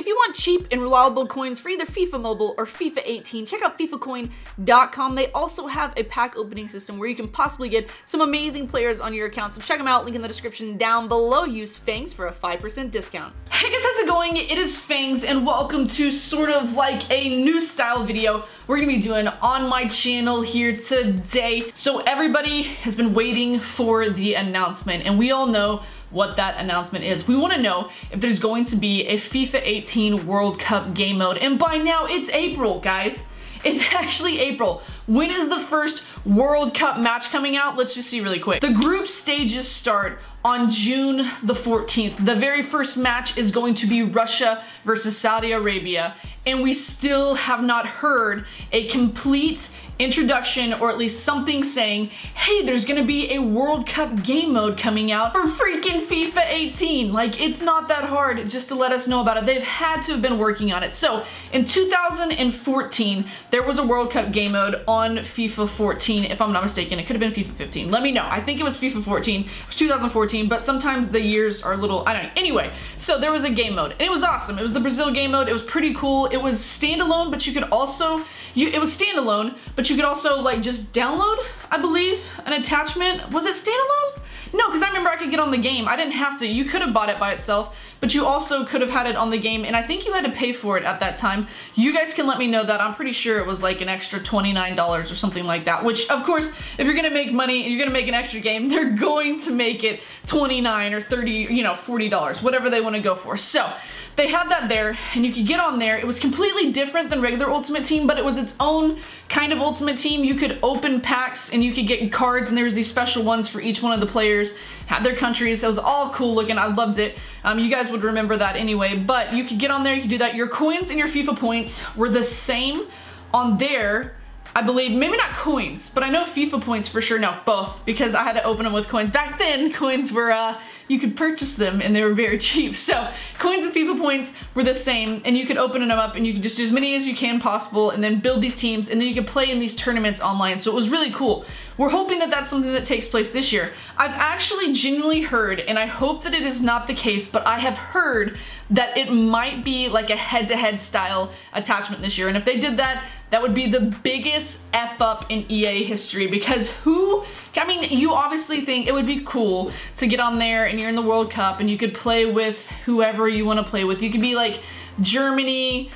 you want cheap and reliable coins for either FIFA Mobile or FIFA 18, check out FIFAcoin.com. They also have a pack opening system where you can possibly get some amazing players on your account, so check them out, link in the description down below. Use Fangs for a 5% discount. Hey guys, how's it going? It is Fangs, and welcome to sort of like a new style video we're gonna be doing on my channel here today. So everybody has been waiting for the announcement, and we all know what that announcement is. We want to know if there's going to be a FIFA 18 World Cup game mode, and by now it's April, guys. It's actually April. When is the first World Cup match coming out? Let's just see really quick. The group stages start on June the 14th. The very first match is going to be Russia versus Saudi Arabia, and we still have not heard a complete introduction, or at least something saying, hey, there's gonna be a World Cup game mode coming out for freaking FIFA 18. Like, it's not that hard just to let us know about it. They've had to have been working on it. So in 2014, there was a World Cup game mode on FIFA 14, if I'm not mistaken. It could have been FIFA 15. Let me know. I think it was FIFA 14. It was 2014, but sometimes the years are a little, I don't know. Anyway, so there was a game mode, and it was awesome. It was the Brazil game mode. It was pretty cool. It was standalone, but you could also, it was standalone, but you could also like just download, I believe, an attachment. Was it standalone? No, because I remember I could get on the game. I didn't have to. You could have bought it by itself, but you also could have had it on the game, and I think you had to pay for it at that time. You guys can let me know that. I'm pretty sure it was like an extra $29 or something like that, which of course, if you're gonna make money and you're gonna make an extra game, they're going to make it $29 or $30, you know, $40, whatever they want to go for. So they had that there, and you could get on there. It was completely different than regular Ultimate Team, but it was its own kind of Ultimate Team. You could open packs and you could get cards, and there was these special ones for each one of the players, had their countries. It was all cool looking. I loved it. You guys would remember that anyway, but you could get on there, you could do that. Your coins and your FIFA points were the same on there, I believe. Maybe not coins, but I know FIFA points for sure. No, both, because I had to open them with coins. Back then, coins were, you could purchase them and they were very cheap. So coins and FIFA points were the same, and you could open them up and you could just do as many as you can possible and then build these teams, and then you could play in these tournaments online. So it was really cool. We're hoping that that's something that takes place this year. I've actually genuinely heard, and I hope that it is not the case, but I have heard that it might be like a head-to-head style attachment this year. And if they did that, that would be the biggest F up in EA history, because I mean, you obviously think it would be cool to get on there and you're in the World Cup and you could play with whoever you want to play with. You could be like Germany,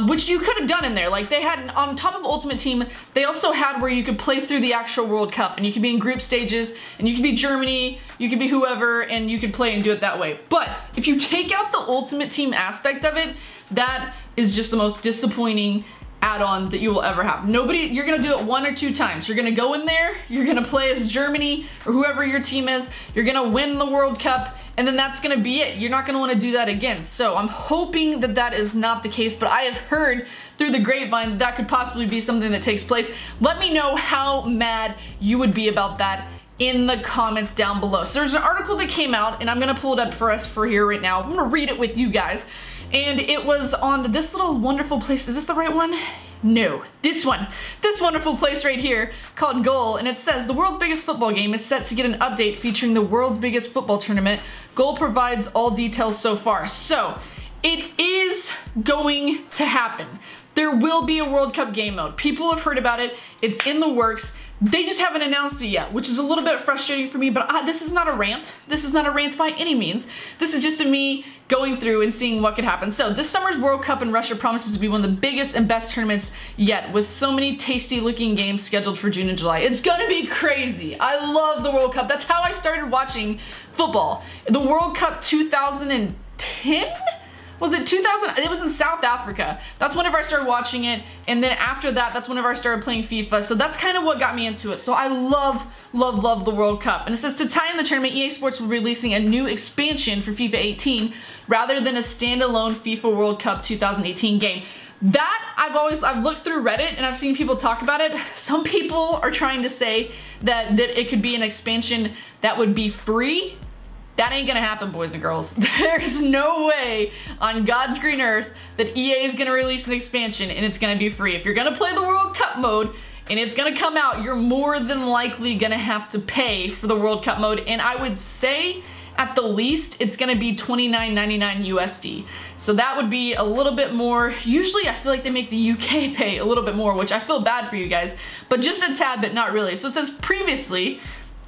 which you could have done in there. Like, they had, on top of Ultimate Team, they also had where you could play through the actual World Cup, and you could be in group stages, and you could be Germany, you could be whoever, and you could play and do it that way. But if you take out the Ultimate Team aspect of it, that is just the most disappointing add-on that you will ever have. You're gonna do it 1 or 2 times. You're gonna go in there, you're gonna play as Germany or whoever your team is, you're gonna win the World Cup, and then that's gonna be it. You're not gonna wanna do that again. So I'm hoping that that is not the case, but I have heard through the grapevine that that could possibly be something that takes place. Let me know how mad you would be about that in the comments down below. So there's an article that came out, and I'm gonna pull it up for us for here right now. I'm gonna read it with you guys. And it was on this little wonderful place. Is this the right one? No, this one. This wonderful place right here called Goal, and it says the world's biggest football game is set to get an update featuring the world's biggest football tournament. Goal provides all details so far. So it is going to happen. There will be a World Cup game mode. People have heard about it. It's in the works. They just haven't announced it yet, which is a little bit frustrating for me, but this is not a rant. This is not a rant by any means. This is just me going through and seeing what could happen. So this summer's World Cup in Russia promises to be one of the biggest and best tournaments yet, with so many tasty looking games scheduled for June and July. It's gonna be crazy. I love the World Cup. That's how I started watching football. The World Cup 2010? Was it 2000? It was in South Africa. That's whenever I started watching it, and then after that, that's whenever I started playing FIFA. So that's kind of what got me into it. So I love, love, love the World Cup. And it says, to tie in the tournament, EA Sports will be releasing a new expansion for FIFA 18 rather than a standalone FIFA World Cup 2018 game. That, I've looked through Reddit and I've seen people talk about it. Some people are trying to say that it could be an expansion that would be free. That ain't gonna happen, boys and girls. There's no way on God's green earth that EA is gonna release an expansion and it's gonna be free. If you're gonna play the World Cup mode and it's gonna come out, you're more than likely gonna have to pay for the World Cup mode. And I would say at the least, it's gonna be $29.99 USD. So that would be a little bit more. Usually I feel like they make the UK pay a little bit more, which I feel bad for you guys, but just a tad bit, not really. So it says previously,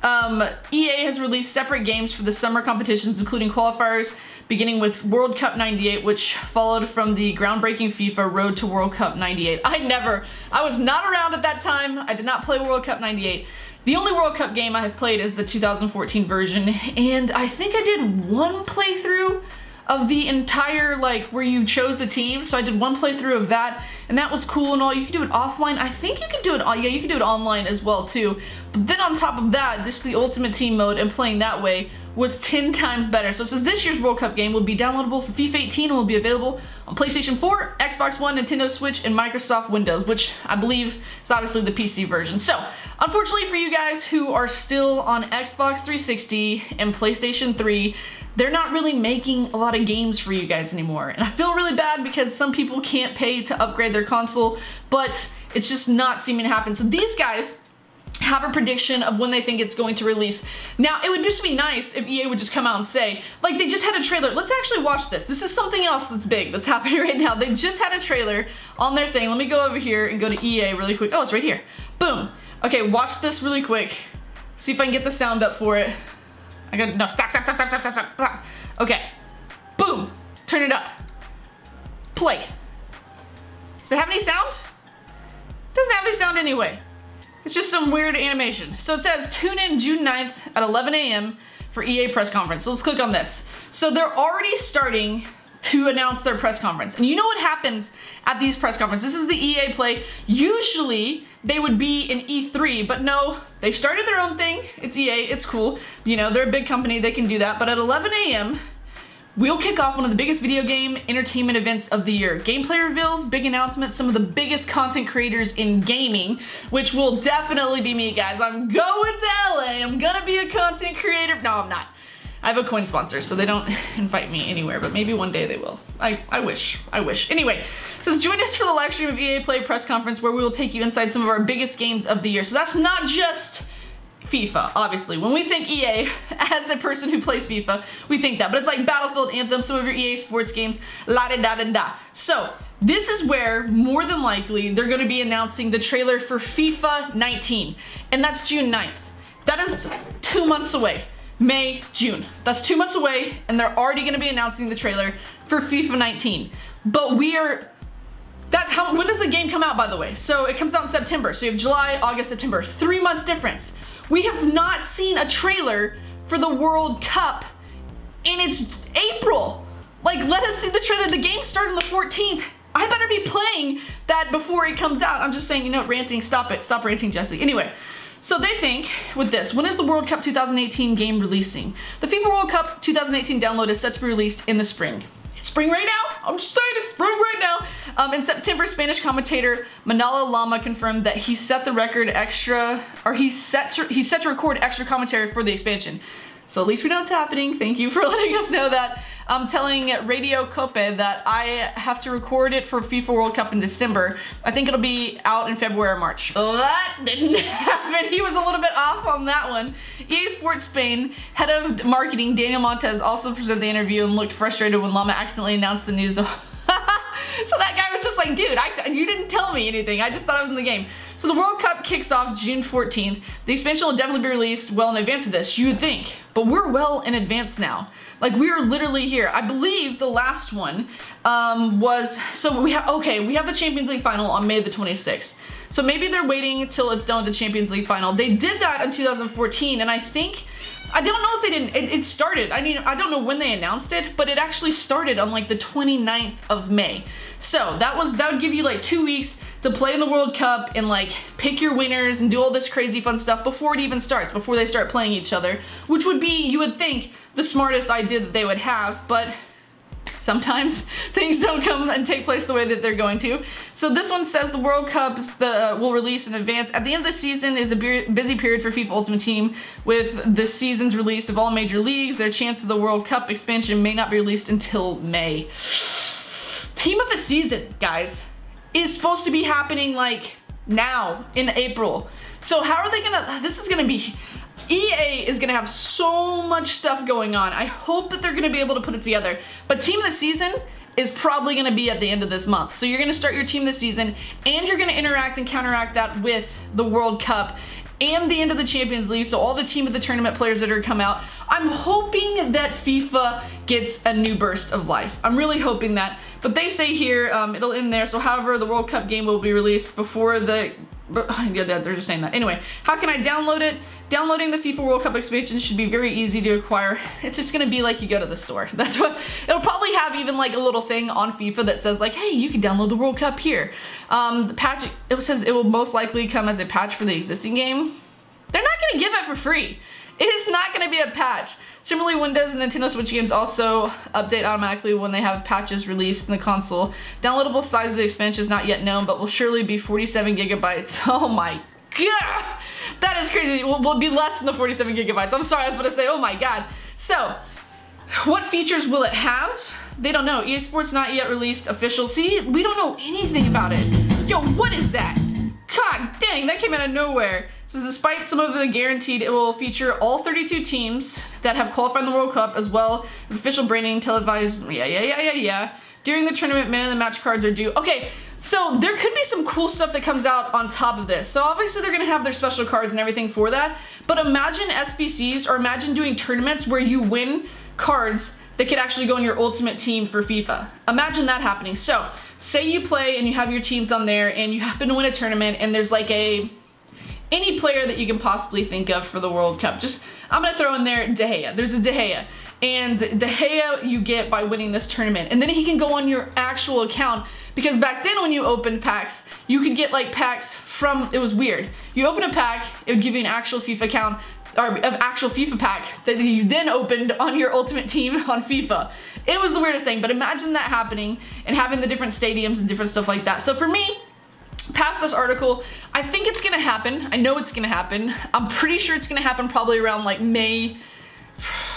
EA has released separate games for the summer competitions, including qualifiers, beginning with World Cup 98, which followed from the groundbreaking FIFA Road to World Cup 98. I was not around at that time. I did not play World Cup 98. The only World Cup game I have played is the 2014 version, and I think I did one playthrough of the entire, like, where you chose the team. So I did one playthrough of that, and that was cool and all. You can do it offline. I think you can do it, yeah, you can do it online as well too. But then on top of that, just the Ultimate Team mode and playing that way was 10 times better. So it says this year's World Cup game will be downloadable for FIFA 18 and will be available on PlayStation 4, Xbox One, Nintendo Switch, and Microsoft Windows, which I believe is obviously the PC version. So unfortunately for you guys who are still on Xbox 360 and PlayStation 3, they're not really making a lot of games for you guys anymore. And I feel really bad because some people can't pay to upgrade their console, but it's just not seeming to happen. So these guys have a prediction of when they think it's going to release. Now, it would just be nice if EA would just come out and say, like, they just had a trailer. Let's actually watch this. This is something else that's big that's happening right now. They just had a trailer on their thing. Let me go over here and go to EA really quick. Oh, it's right here. Boom. Okay, watch this really quick. See if I can get the sound up for it. No, stop. Okay. Boom. Turn it up. Play. Does it have any sound? Doesn't have any sound anyway. It's just some weird animation. So it says, tune in June 9th at 11 a.m. for EA press conference. So let's click on this. So they're already starting to announce their press conference. And you know what happens at these press conferences? This is the EA Play. Usually they would be in E3, but no, they've started their own thing. It's EA, it's cool. You know, they're a big company, they can do that. But at 11 a.m., we'll kick off one of the biggest video game entertainment events of the year. Gameplay reveals, big announcements, some of the biggest content creators in gaming, which will definitely be me, guys. I'm going to LA, I'm gonna be a content creator. No, I'm not. I have a coin sponsor, so they don't invite me anywhere, but maybe one day they will. I wish. Anyway, it says join us for the live stream of EA Play press conference where we will take you inside some of our biggest games of the year. So that's not just FIFA, obviously. When we think EA, as a person who plays FIFA, we think that. But it's like Battlefield, Anthem, some of your EA sports games, la-da-da-da-da. So this is where, more than likely, they're going to be announcing the trailer for FIFA 19. And that's June 9th. That is 2 months away. May, June. That's 2 months away, and they're already going to be announcing the trailer for FIFA 19. But when does the game come out, by the way? So it comes out in September. So you have July, August, September. 3 months difference. We have not seen a trailer for the World Cup, and it's April. Like, let us see the trailer. The game started on the 14th. I better be playing that before it comes out. I'm just saying, you know, ranting, stop it. Stop ranting, Jesse. Anyway, so they think with this, when is the World Cup 2018 game releasing? The FIFA World Cup 2018 download is set to be released in the spring. It's spring right now. I'm just saying it's spring right now. In September, Spanish commentator Manolo Lama confirmed that he set the record extra, or he's set to record extra commentary for the expansion. So at least we know it's happening. Thank you for letting us know that. I'm telling Radio Cope that I have to record it for FIFA World Cup in December. I think it'll be out in February or March. That didn't happen. He was a little bit off on that one. EA Sports Spain head of marketing Daniel Montez also presented the interview and looked frustrated when Lama accidentally announced the news. So that guy was just like, dude, you didn't tell me anything. I just thought I was in the game. So the World Cup kicks off June 14th. The expansion will definitely be released well in advance of this, you would think. But we're well in advance now. Like, we are literally here. I believe the last one we have the Champions League final on May the 26th. So maybe they're waiting till it's done with the Champions League final. They did that in 2014, and I don't know if they didn't. It started. I don't know when they announced it, but it actually started on like the 29th of May. So that would give you like 2 weeks to play in the World Cup and like pick your winners and do all this crazy fun stuff before it even starts, before they start playing each other, which would be, you would think, the smartest idea that they would have, but sometimes things don't come and take place the way that they're going to. So this one says the World Cup will release in advance. At the end of the season is a busy period for FIFA Ultimate Team. With the season's release of all major leagues, their chance of the World Cup expansion may not be released until May. Team of the season, guys, is supposed to be happening like now in April. So how are they gonna, this is gonna be, EA is gonna have so much stuff going on. I hope that they're gonna be able to put it together. But Team of the Season is probably gonna be at the end of this month. So you're gonna start your Team of the Season, and you're gonna interact and counteract that with the World Cup and the end of the Champions League, so all the Team of the Tournament players that are come out. I'm hoping that FIFA gets a new burst of life. I'm really hoping that. But they say here, it'll end there, so however, the World Cup game will be released before the... Yeah, they're just saying that. Anyway, how can I download it? Downloading the FIFA World Cup expansion should be very easy to acquire. It's just gonna be like you go to the store. That's what, it'll probably have even like a little thing on FIFA that says like, hey, you can download the World Cup here. The patch, it says it will most likely come as a patch for the existing game. They're not gonna give it for free. It is not gonna be a patch. Similarly, Windows and Nintendo Switch games also update automatically when they have patches released in the console. Downloadable size of the expansion is not yet known, but will surely be 47 gigabytes. Oh my god! That is crazy. It will be less than the 47 gigabytes. I'm sorry, I was about to say, oh my god. So, what features will it have? They don't know. EA Sports not yet released official. See, we don't know anything about it. Yo, what is that? God dang, that came out of nowhere. It says despite some of the guaranteed, it will feature all 32 teams that have qualified in the World Cup, as well as official branding, televised, yeah. During the tournament, man of the match cards are due. Okay, so there could be some cool stuff that comes out on top of this. So obviously they're gonna have their special cards and everything for that, but imagine SBCs, or imagine doing tournaments where you win cards that could actually go in your ultimate team for FIFA. Imagine that happening. So, say you play and you have your teams on there and you happen to win a tournament and there's like any player that you can possibly think of for the World Cup. Just, I'm gonna throw in there De Gea. There's a De Gea. And De Gea you get by winning this tournament. And then he can go on your actual account, because back then when you opened packs, you could get like packs from, it was weird. You open a pack, it would give you an actual FIFA account, or an actual FIFA pack that you then opened on your ultimate team on FIFA. It was the weirdest thing, but imagine that happening and having the different stadiums and different stuff like that. So for me, past this article, I think it's gonna happen. I know it's gonna happen. I'm pretty sure it's gonna happen probably around like May,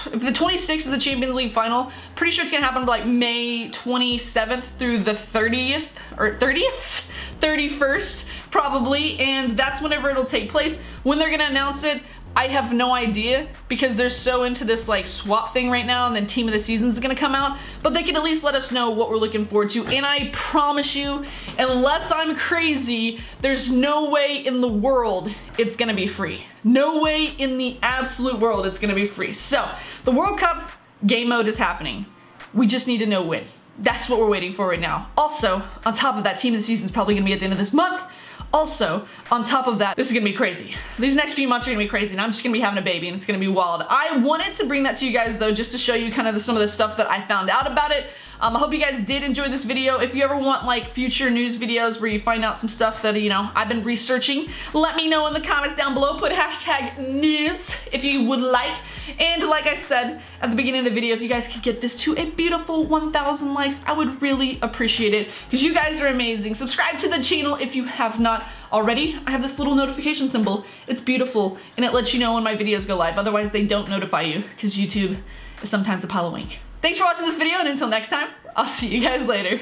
if the 26th of the Champions League final, pretty sure it's gonna happen like May 27th through the 30th, or 30th? 31st, probably, and that's whenever it'll take place. When they're gonna announce it, I have no idea, because they're so into this like swap thing right now, and then Team of the Season is gonna come out, but they can at least let us know what we're looking forward to. And I promise you, unless I'm crazy, there's no way in the world it's gonna be free. No way in the absolute world it's gonna be free. So the World Cup game mode is happening. We just need to know when. That's what we're waiting for right now. Also, on top of that, Team of the Season is probably gonna be at the end of this month. Also, on top of that, this is gonna be crazy. These next few months are gonna be crazy, and I'm just gonna be having a baby, and it's gonna be wild. I wanted to bring that to you guys, though, just to show you kind of some of the stuff that I found out about it. I hope you guys did enjoy this video. If you ever want like future news videos where you find out some stuff that, you know, I've been researching, let me know in the comments down below. Put hashtag news if you would like. And like I said at the beginning of the video, if you guys could get this to a beautiful 1,000 likes, I would really appreciate it, because you guys are amazing. Subscribe to the channel if you have not already. I have this little notification symbol. It's beautiful, and it lets you know when my videos go live. Otherwise, they don't notify you, because YouTube is sometimes a pile of wink. Thanks for watching this video, and until next time, I'll see you guys later.